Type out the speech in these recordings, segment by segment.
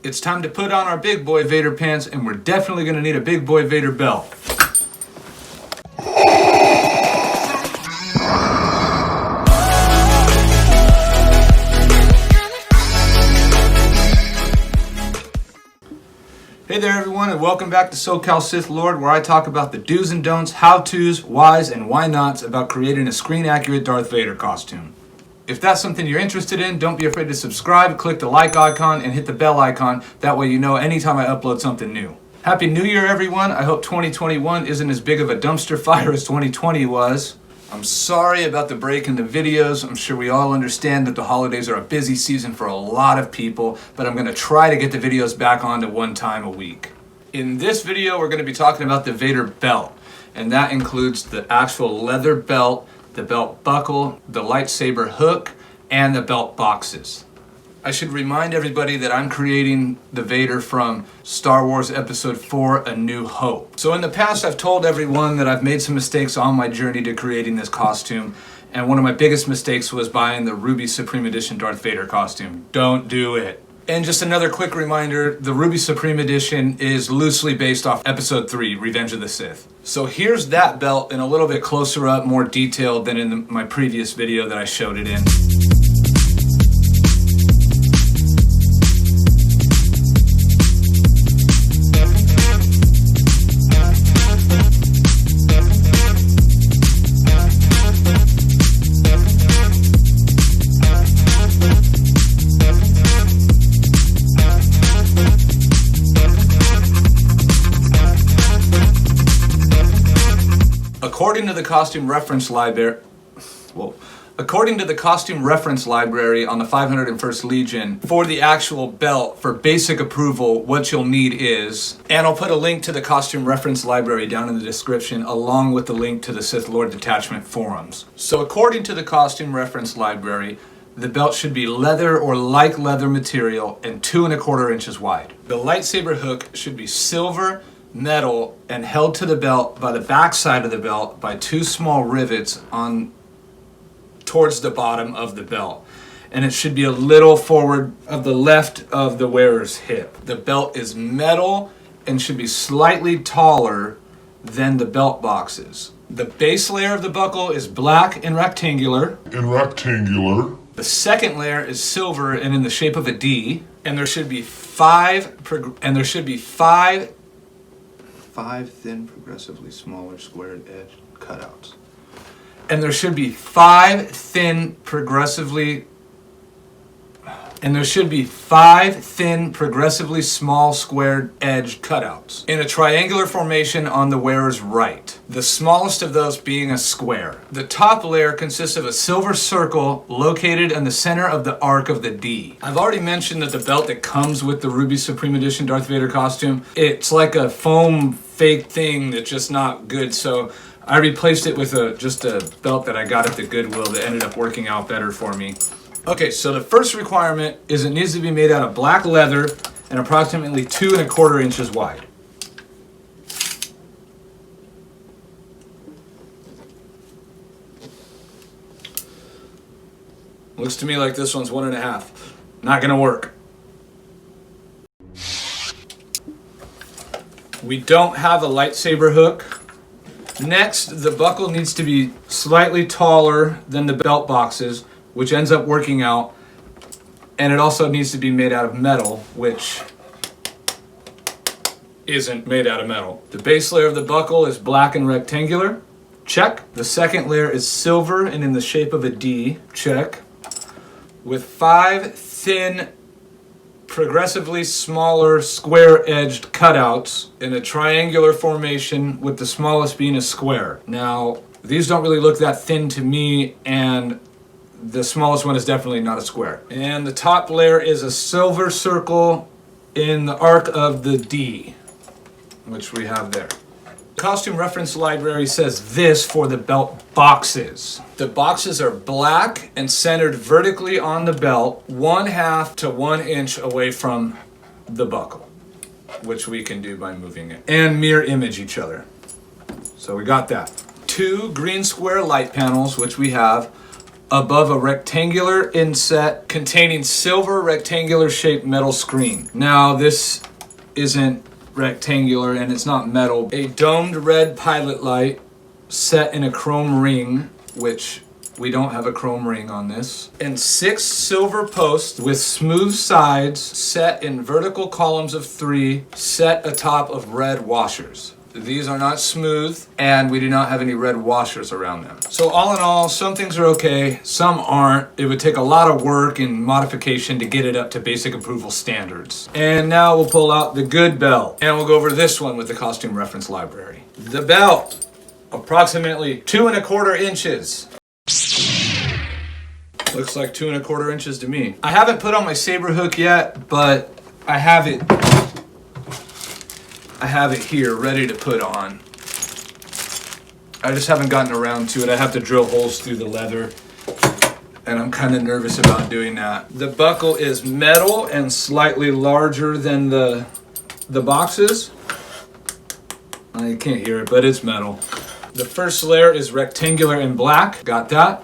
It's time to put on our big boy Vader pants, and we're definitely going to need a big boy Vader belt. Hey there everyone, and welcome back to SoCal Sith Lord, where I talk about the do's and don'ts, how-tos, whys, and why-nots about creating a screen-accurate Darth Vader costume. If that's something you're interested in, don't be afraid to subscribe, click the like icon, and hit the bell icon. That way you know anytime I upload something new. Happy New Year everyone! I hope 2021 isn't as big of a dumpster fire as 2020 was. I'm sorry about the break in the videos. I'm sure we all understand that the holidays are a busy season for a lot of people, but I'm going to try to get the videos back on to one time a week. In this video, we're going to be talking about the Vader belt, and that includes the actual leather belt, the belt buckle, the lightsaber hook, and the belt boxes. I should remind everybody that I'm creating the Vader from Star Wars Episode 4, A New Hope. So in the past, I've told everyone that I've made some mistakes on my journey to creating this costume, and one of my biggest mistakes was buying the Rubies Supreme Edition Darth Vader costume. Don't do it. And just another quick reminder, the Rubies Supreme Edition is loosely based off Episode 3, Revenge of the Sith. So here's that belt in a little bit closer up, more detailed than in my previous video that I showed it in. According to the costume reference library, on the 501st Legion, for the actual belt, for basic approval, what you'll need is, and I'll put a link to the costume reference library down in the description, along with the link to the Sith Lord Detachment forums. So according to the costume reference library, the belt should be leather or like leather material and 2 1/4 inches wide. The lightsaber hook should be silver, metal, and held to the belt by the back side of the belt by 2 small rivets on towards the bottom of the belt, and it should be a little forward of the left of the wearer's hip. The belt is metal and should be slightly taller than the belt boxes. The base layer of the buckle is black and rectangular. The second layer is silver and in the shape of a D, and there should be five thin, progressively smaller squared edge cutouts. And there should be 5 thin, progressively small squared edge cutouts in a triangular formation on the wearer's right, the smallest of those being a square. The top layer consists of a silver circle located in the center of the arc of the D. I've already mentioned that the belt that comes with the Rubies Supreme Edition Darth Vader costume, it's like a foam fake thing that's just not good, so I replaced it with just a belt that I got at the Goodwill that ended up working out better for me. Okay, so the first requirement is it needs to be made out of black leather and approximately 2 1/4 inches wide. Looks to me like this one's 1 1/2. Not gonna work. We don't have a lightsaber hook. Next, the buckle needs to be slightly taller than the belt boxes, which ends up working out, and it also needs to be made out of metal, which isn't made out of metal. The base layer of the buckle is black and rectangular, check. The second layer is silver and in the shape of a D, check. With 5 thin, progressively smaller square-edged cutouts in a triangular formation, with the smallest being a square. Now, these don't really look that thin to me, and the smallest one is definitely not a square. And the top layer is a silver circle in the arc of the D, which we have there. The costume reference library says this for the belt boxes. The boxes are black and centered vertically on the belt, 1/2 to 1 inch away from the buckle, which we can do by moving it, and mirror image each other. So we got that. 2 green square light panels, which we have, above a rectangular inset containing silver rectangular shaped metal screen. Now this isn't rectangular and it's not metal. A domed red pilot light set in a chrome ring, which we don't have a chrome ring on this, and 6 silver posts with smooth sides set in vertical columns of 3 set atop of red washers. These are not smooth, and we do not have any red washers around them. So all in all, some things are okay, some aren't. It would take a lot of work and modification to get it up to basic approval standards. And now we'll pull out the good belt, and we'll go over this one with the costume reference library. The belt, approximately 2 1/4 inches. Looks like 2 1/4 inches to me. I haven't put on my saber hook yet, but I have it here ready to put on. I just haven't gotten around to it. I have to drill holes through the leather, and I'm kind of nervous about doing that. The buckle is metal and slightly larger than the boxes. You can't hear it, but it's metal. The first layer is rectangular and black. Got that.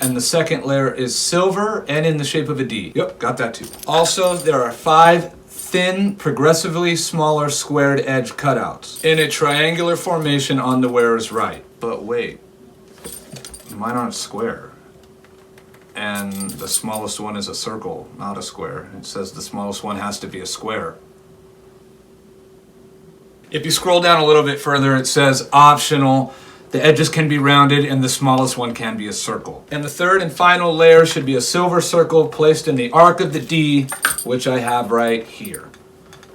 And the second layer is silver and in the shape of a D. Yep, got that too. Also, there are 5 thin, progressively smaller squared edge cutouts in a triangular formation on the wearer's right. But wait, mine aren't square. And the smallest one is a circle, not a square. It says the smallest one has to be a square. If you scroll down a little bit further, it says optional. The edges can be rounded and the smallest one can be a circle. And the third and final layer should be a silver circle placed in the arc of the D, which I have right here.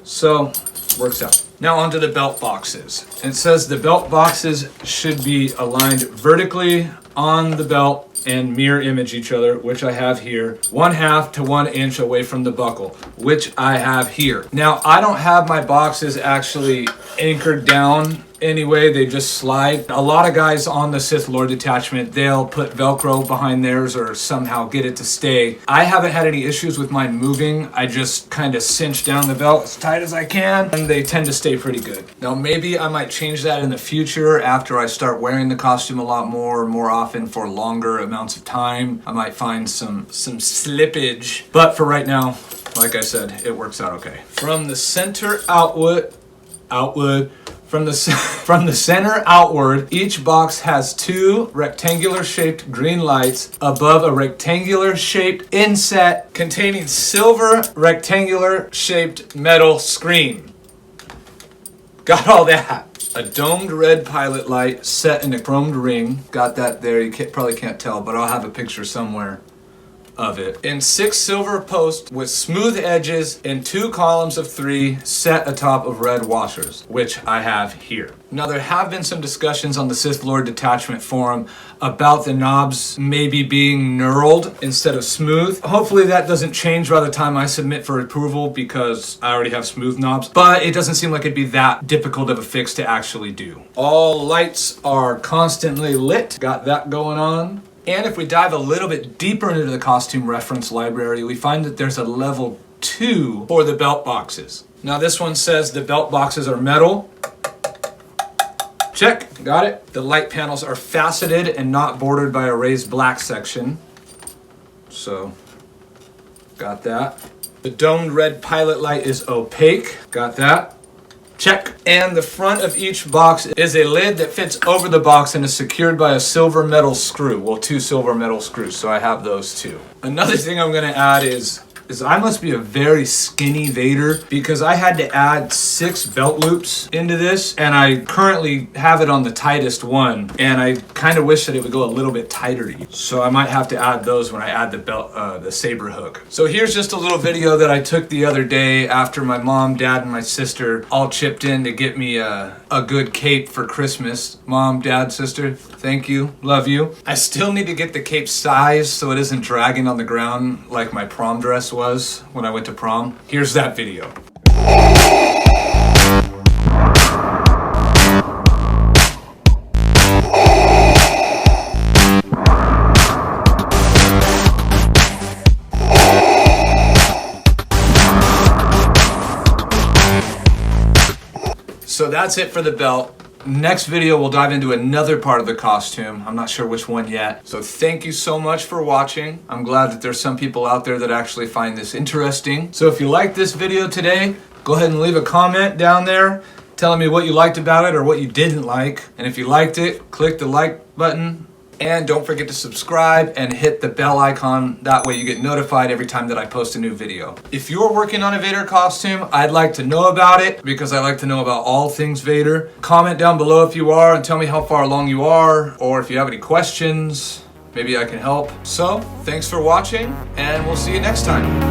So, works out. Now onto the belt boxes. It says the belt boxes should be aligned vertically on the belt and mirror image each other, which I have here, 1/2 to 1 inch away from the buckle, which I have here. Now, I don't have my boxes actually anchored down anyway, they just slide. A lot of guys on the Sith Lord detachment, they'll put Velcro behind theirs or somehow get it to stay. I haven't had any issues with mine moving. I just kind of cinch down the belt as tight as I can, and they tend to stay pretty good. Now, maybe I might change that in the future after I start wearing the costume a lot more often for longer amounts of time. I might find some slippage, but for right now, like I said, it works out okay. From the center from the center outward, each box has 2 rectangular shaped green lights above a rectangular shaped inset containing silver rectangular shaped metal screen. Got all that. A domed red pilot light set in a chromed ring. Got that there. You probably can't tell, but I'll have a picture somewhere of it. In 6 silver posts with smooth edges and 2 columns of 3 set atop of red washers, which I have here. Now, there have been some discussions on the Sith Lord detachment forum about the knobs maybe being knurled instead of smooth. Hopefully that doesn't change by the time I submit for approval because I already have smooth knobs, but it doesn't seem like it'd be that difficult of a fix to actually do. All lights are constantly lit. Got that going on. And if we dive a little bit deeper into the costume reference library, we find that there's a level 2 for the belt boxes. Now this one says the belt boxes are metal. Check, got it. The light panels are faceted and not bordered by a raised black section. So, got that. The domed red pilot light is opaque. Got that. Check. And the front of each box is a lid that fits over the box and is secured by a silver metal screw. Well, 2 silver metal screws, so I have those too. Another thing I'm going to add is I must be a very skinny Vader because I had to add 6 belt loops into this, and I currently have it on the tightest one, and I kind of wish that it would go a little bit tighter. So I might have to add those when I add the belt, the saber hook. So here's just a little video that I took the other day after my mom, dad, and my sister all chipped in to get me a good cape for Christmas. Mom, dad, sister, thank you, love you. I still need to get the cape size so it isn't dragging on the ground like my prom dress was when I went to prom. Here's that video. So that's it for the belt. Next video, we'll dive into another part of the costume. I'm not sure which one yet. So thank you so much for watching. I'm glad that there's some people out there that actually find this interesting. So if you liked this video today, go ahead and leave a comment down there telling me what you liked about it or what you didn't like. And if you liked it, click the like button. And don't forget to subscribe and hit the bell icon. That way you get notified every time that I post a new video. If you're working on a Vader costume, I'd like to know about it because I like to know about all things Vader. Comment down below if you are and tell me how far along you are, or if you have any questions, maybe I can help. So, thanks for watching and we'll see you next time.